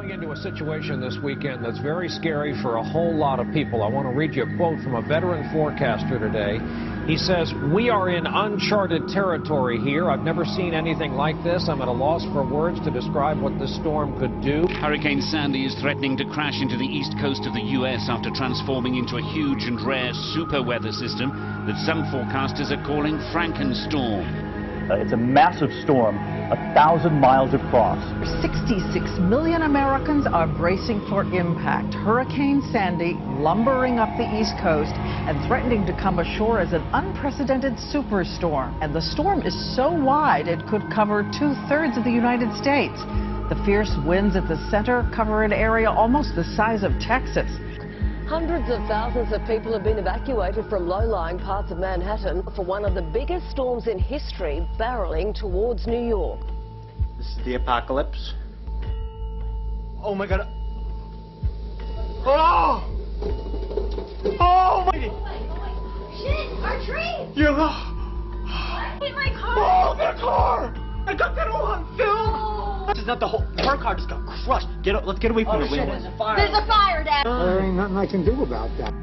Going into a situation this weekend that's very scary for a whole lot of people. I want to read you a quote from a veteran forecaster today. He says, "We are in uncharted territory here. I've never seen anything like this. I'm at a loss for words to describe what this storm could do." Hurricane Sandy is threatening to crash into the east coast of the U.S. after transforming into a huge and rare super weather system that some forecasters are calling Frankenstorm. It's a massive storm, 1,000 miles across. 66 million Americans are bracing for impact. Hurricane Sandy lumbering up the East Coast and threatening to come ashore as an unprecedented superstorm. And the storm is so wide it could cover 2/3 of the United States. The fierce winds at the center cover an area almost the size of Texas. Hundreds of thousands of people have been evacuated from low-lying parts of Manhattan for one of the biggest storms in history barreling towards New York. This is the apocalypse. Oh my God. Oh! Oh my... Shit, our tree! You're the... In my car! Oh, the car! I got that all on film! This is not the whole... Her car just got crushed. Let's get away from the window. There's a fire. There's a fire, Dad! There ain't nothing I can do about that.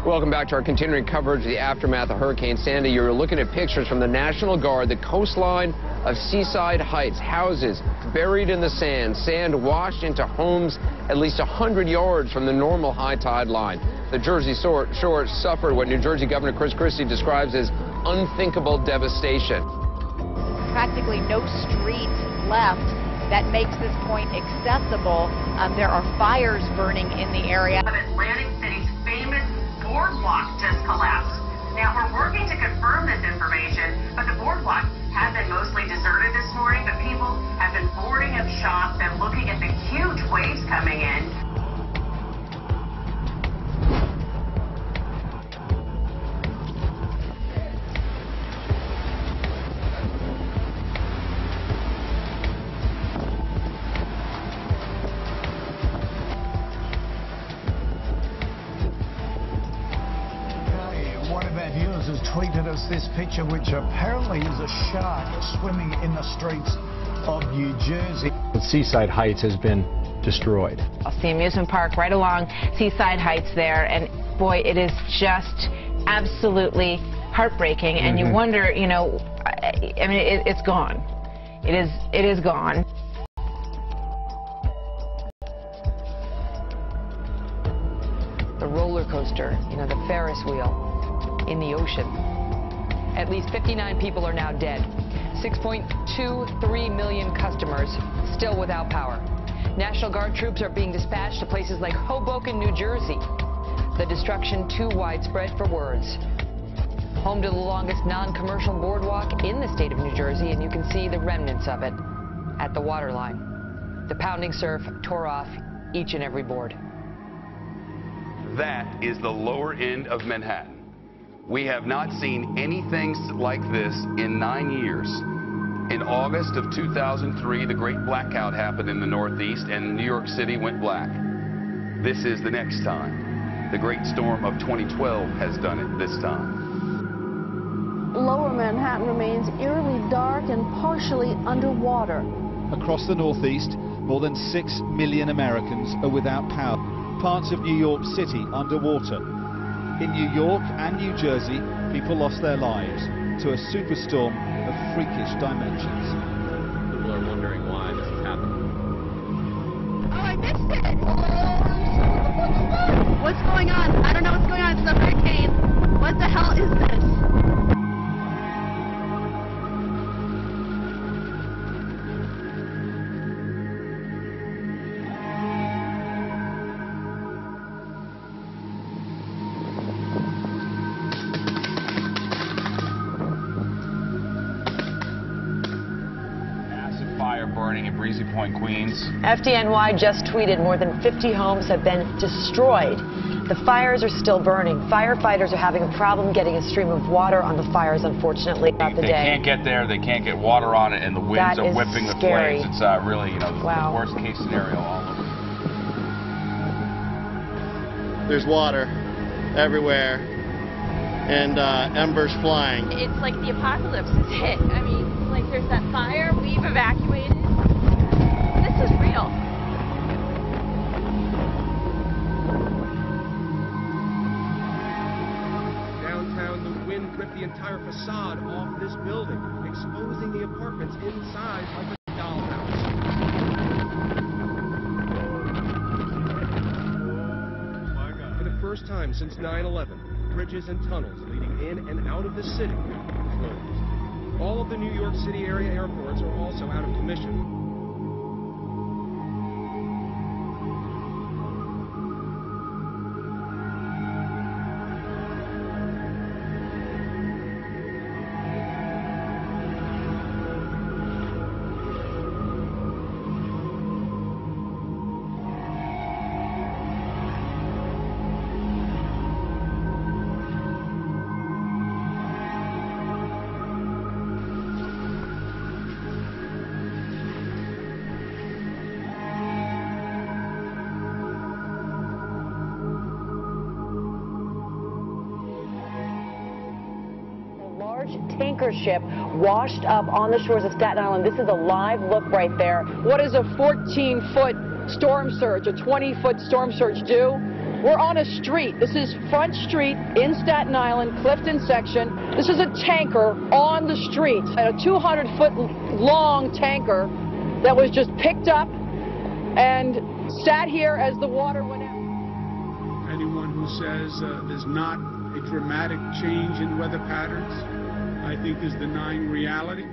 Welcome back to our continuing coverage of the aftermath of Hurricane Sandy. You're looking at pictures from the National Guard, the coastline of Seaside Heights. Houses buried in the sand, sand washed into homes at least 100 yards from the normal high tide line. The Jersey shore suffered what New Jersey Governor Chris Christie describes as unthinkable devastation. Practically no street left that makes this point accessible. There are fires burning in the area. Atlantic City's famous boardwalk just collapsed. Now, we're working to confirm this information, but the boardwalk has been mostly deserted this morning, but people have been boarding up shops and looking at the huge waves coming in. Has tweeted us this picture, which apparently is a shark swimming in the streets of New Jersey. Seaside Heights has been destroyed. The amusement park right along Seaside Heights there, and boy, it is just absolutely heartbreaking. And you wonder, you know, I mean, it's gone. It is gone. The roller coaster, you know, the Ferris wheel in the ocean. At least 59 people are now dead. 6.23 million customers still without power. National Guard troops are being dispatched to places like Hoboken, New Jersey. The destruction too widespread for words. Home to the longest non-commercial boardwalk in the state of New Jersey, and you can see the remnants of it at the waterline. The pounding surf tore off each and every board. That is the lower end of Manhattan. We have not seen anything like this in 9 years. In August of 2003, the great blackout happened in the Northeast and New York City went black. This is the next time. The great storm of 2012 has done it this time. Lower Manhattan remains eerily dark and partially underwater. Across the Northeast, more than 6 million Americans are without power. Parts of New York City underwater. In New York and New Jersey, people lost their lives to a superstorm of freakish dimensions. People are wondering why this is happening. Oh, I missed it! What's going on? I don't know what's going on. It's a hurricane. What the hell is this? Burning at Breezy Point, Queens. FDNY just tweeted more than 50 homes have been destroyed. The fires are still burning. Firefighters are having a problem getting a stream of water on the fires, unfortunately, throughout the day. They can't get there. They can't get water on it, and the winds are whipping the flames. It's really, you know, the worst case scenario all over. There's water everywhere and embers flying. It's like the apocalypse has hit. I mean, Like there's that fire, we've evacuated. This is real. Downtown, the wind ripped the entire facade off this building, exposing the apartments inside like a dollhouse. For the first time since 9/11, bridges and tunnels leading in and out of the city are closed. All of the New York City area airports are also out of commission. Tanker ship washed up on the shores of Staten Island. This is a live look right there. What does a 14-foot storm surge, a 20-foot storm surge do? We're on a street. This is Front Street in Staten Island, Clifton section. This is a tanker on the street, a 200-foot long tanker that was just picked up and sat here as the water went out. Anyone who says there's not a dramatic change in weather patterns, I think is denying reality.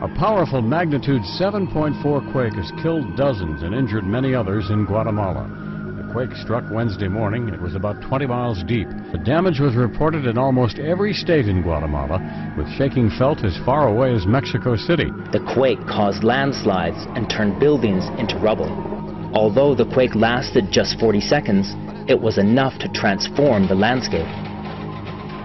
A powerful magnitude 7.4 quake has killed dozens and injured many others in Guatemala. The quake struck Wednesday morning. It was about 20 miles deep. The damage was reported in almost every state in Guatemala, with shaking felt as far away as Mexico City. The quake caused landslides and turned buildings into rubble. Although the quake lasted just 40 seconds, it was enough to transform the landscape.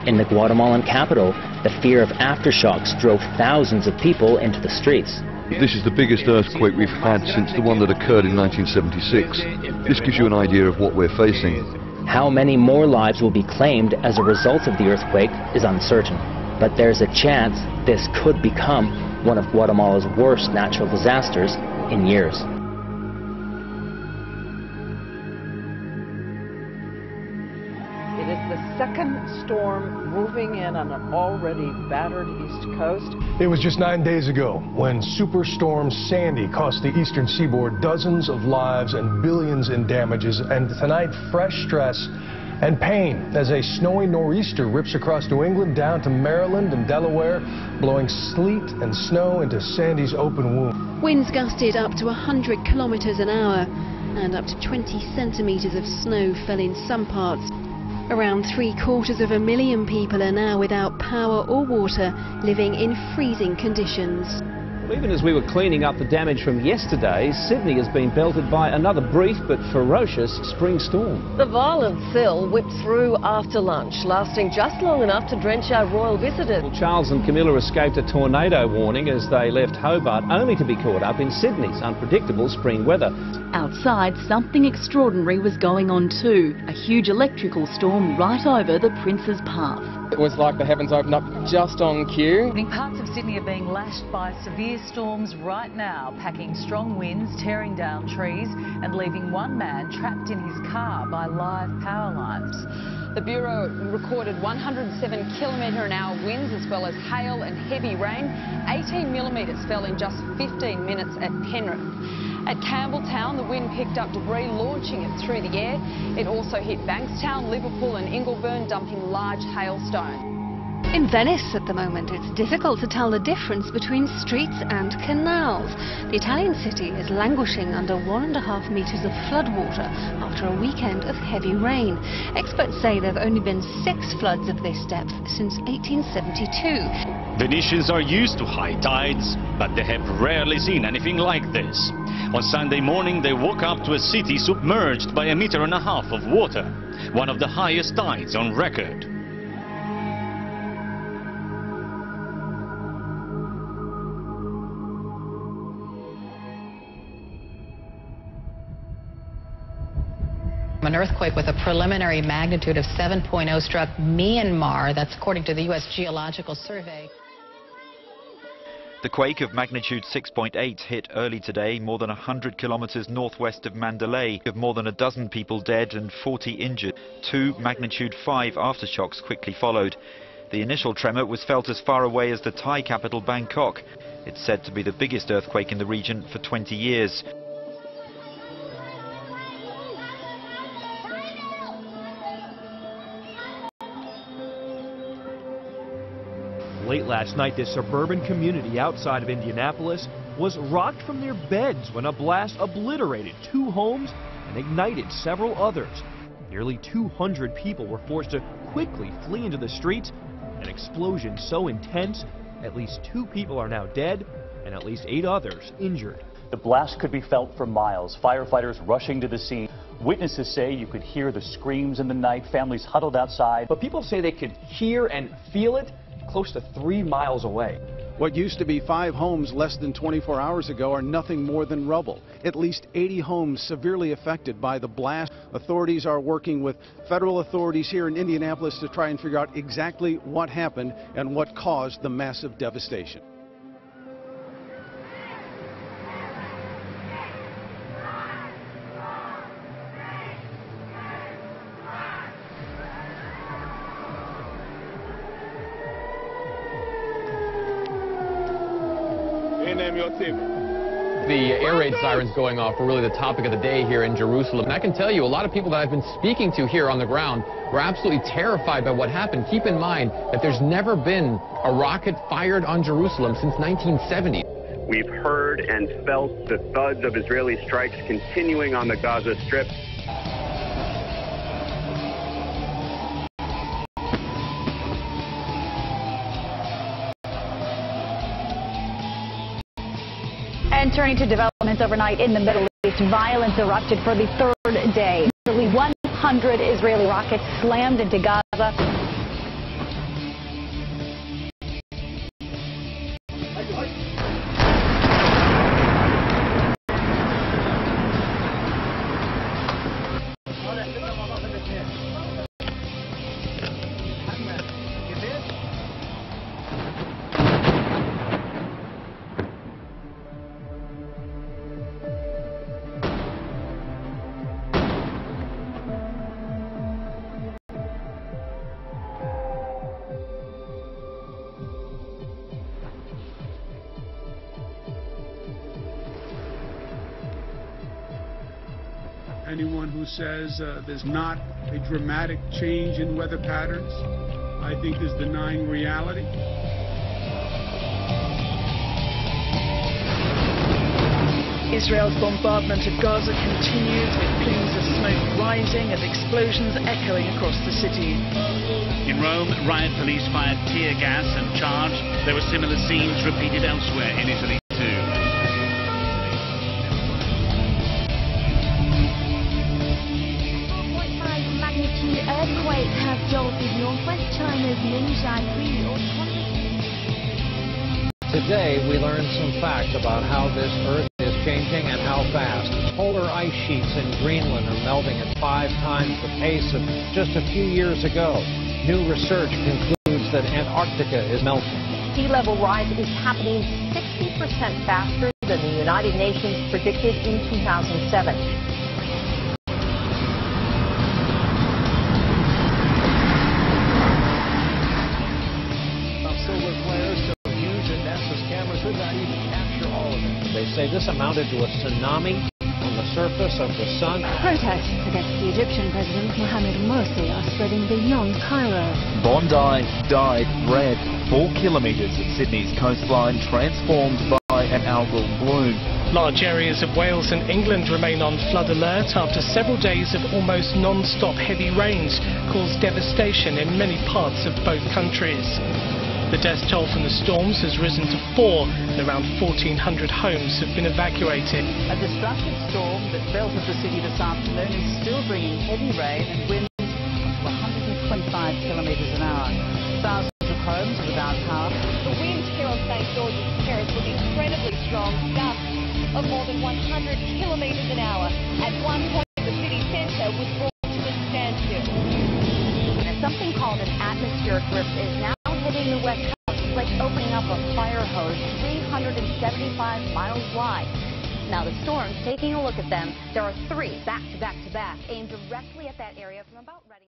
In the Guatemalan capital, the fear of aftershocks drove thousands of people into the streets. This is the biggest earthquake we've had since the one that occurred in 1976. This gives you an idea of what we're facing. How many more lives will be claimed as a result of the earthquake is uncertain. But there's a chance this could become one of Guatemala's worst natural disasters in years. It is the second storm moving in on an already battered East Coast. It was just 9 days ago when Superstorm Sandy cost the eastern seaboard dozens of lives and billions in damages. And tonight, fresh stress and pain as a snowy nor'easter rips across New England down to Maryland and Delaware, blowing sleet and snow into Sandy's open wound. Winds gusted up to 100 kilometers an hour and up to 20 centimeters of snow fell in some parts. Around 750,000 people are now without power or water, living in freezing conditions. Even as we were cleaning up the damage from yesterday, Sydney has been belted by another brief but ferocious spring storm. The violent sill whipped through after lunch, lasting just long enough to drench our royal visitors. Well, Charles and Camilla escaped a tornado warning as they left Hobart, only to be caught up in Sydney's unpredictable spring weather. Outside, something extraordinary was going on too. A huge electrical storm right over the Prince's Path. It was like the heavens opened up just on cue. Parts of Sydney are being lashed by severe storms right now, packing strong winds, tearing down trees and leaving one man trapped in his car by live power lines. The Bureau recorded 107 km/h winds as well as hail and heavy rain. 18 millimetres fell in just 15 minutes at Penrith. At Campbelltown, the wind picked up debris, launching it through the air. It also hit Bankstown, Liverpool and Ingleburn, dumping large hailstones. In Venice at the moment, it's difficult to tell the difference between streets and canals. The Italian city is languishing under 1.5 meters of floodwater after a weekend of heavy rain. Experts say there have only been 6 floods of this depth since 1872. Venetians are used to high tides, but they have rarely seen anything like this. On Sunday morning, they woke up to a city submerged by 1.5 meters of water, one of the highest tides on record. An earthquake with a preliminary magnitude of 7.0 struck Myanmar. That's according to the U.S. Geological Survey. The quake of magnitude 6.8 hit early today, more than 100 kilometers northwest of Mandalay, with more than a dozen people dead and 40 injured. 2 magnitude 5 aftershocks quickly followed. The initial tremor was felt as far away as the Thai capital Bangkok. It's said to be the biggest earthquake in the region for 20 years. Late last night, this suburban community outside of Indianapolis was rocked from their beds when a blast obliterated 2 homes and ignited several others. Nearly 200 people were forced to quickly flee into the streets. An explosion so intense, at least 2 people are now dead and at least 8 others injured. The blast could be felt for miles. Firefighters rushing to the scene. Witnesses say you could hear the screams in the night, families huddled outside. But people say they could hear and feel it close to 3 miles away. What used to be 5 homes less than 24 hours ago are nothing more than rubble. At least 80 homes severely affected by the blast. Authorities are working with federal authorities here in Indianapolis to try and figure out exactly what happened and what caused the massive devastation. The air raid sirens going off were really the topic of the day here in Jerusalem. And I can tell you, a lot of people that I've been speaking to here on the ground were absolutely terrified by what happened. Keep in mind that there's never been a rocket fired on Jerusalem since 1970. We've heard and felt the thuds of Israeli strikes continuing on the Gaza Strip. And turning to developments overnight in the Middle East, violence erupted for the 3rd day. Nearly 100 Israeli rockets slammed into Gaza. Anyone who says there's not a dramatic change in weather patterns, I think is denying reality. Israel's bombardment of Gaza continued, with plumes of smoke rising and explosions echoing across the city. In Rome, riot police fired tear gas and charged. There were similar scenes repeated elsewhere in Italy too. Earthquake has jolted northwest China's Ningxia autonomous. Today we learned some facts about how this Earth is changing and how fast. Polar ice sheets in Greenland are melting at 5 times the pace of just a few years ago. New research concludes that Antarctica is melting. Sea level rise is happening 60% faster than the United Nations predicted in 2007. They say this amounted to a tsunami on the surface of the sun. Protests against the Egyptian President Mohamed Morsi are spreading beyond Cairo. Bondi dyed red. 4 kilometres of Sydney's coastline transformed by an algal bloom. Large areas of Wales and England remain on flood alert after several days of almost non-stop heavy rains caused devastation in many parts of both countries. The death toll from the storms has risen to 4, and around 1,400 homes have been evacuated. A destructive storm that belted the city this afternoon is still bringing heavy rain and winds of 125 kilometres an hour. Thousands of homes are without power. The wind here on St George's Terrace was incredibly strong, gusts of more than 100 kilometres an hour. At one point, the city centre was brought to a standstill. And something called an atmospheric rift is now hitting the West Coast. It's like opening up a fire hose 375 miles wide. Now the storm's taking a look at them. There are 3 back to back to back aimed directly at that area from about Reading.